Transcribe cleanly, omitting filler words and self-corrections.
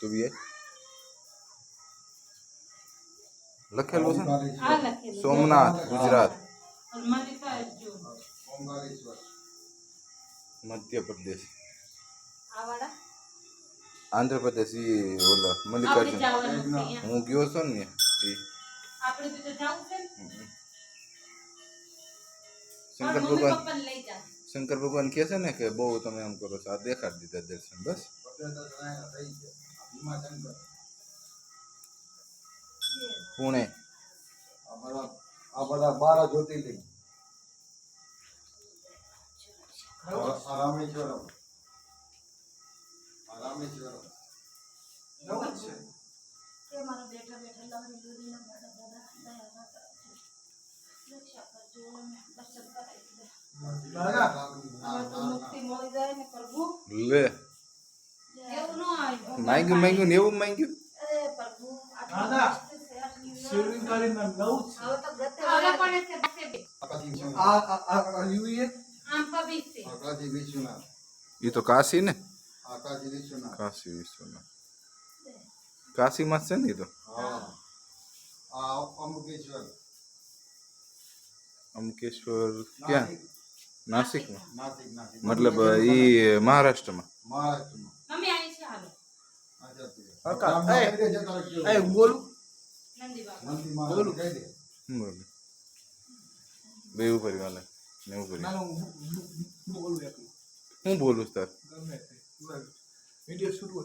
તો બી લખેલું છે સોમનાથ ગુજરાત મધ્ય પ્રદેશ આંધ્ર પ્રદેશ ઈ ઓલા મલ્લિકાર્જુન હું ગયો છું ને શંકર ભગવાન કહે છે ને કે બહુ તમે એમ કરો છો, આ દેખાડી દીધા દર્શન બસ. પુણે આ બધા 12 જ્યોતિર્લિંગ રામેશ્વરમ લે માંગ્યું ને એવું માંગ્યું. એ તો કાશી ને, કાશી વિશ્વનાથ કાશીમાં છે ને એ તો. અમકેશ્વર ક્યાં? નાસિકમાં, મતલબ ઈ મહારાષ્ટ્રમાં. બે ઉપર ગાલે ને ઉપર હું બોલું તાર વિડિયો શરૂ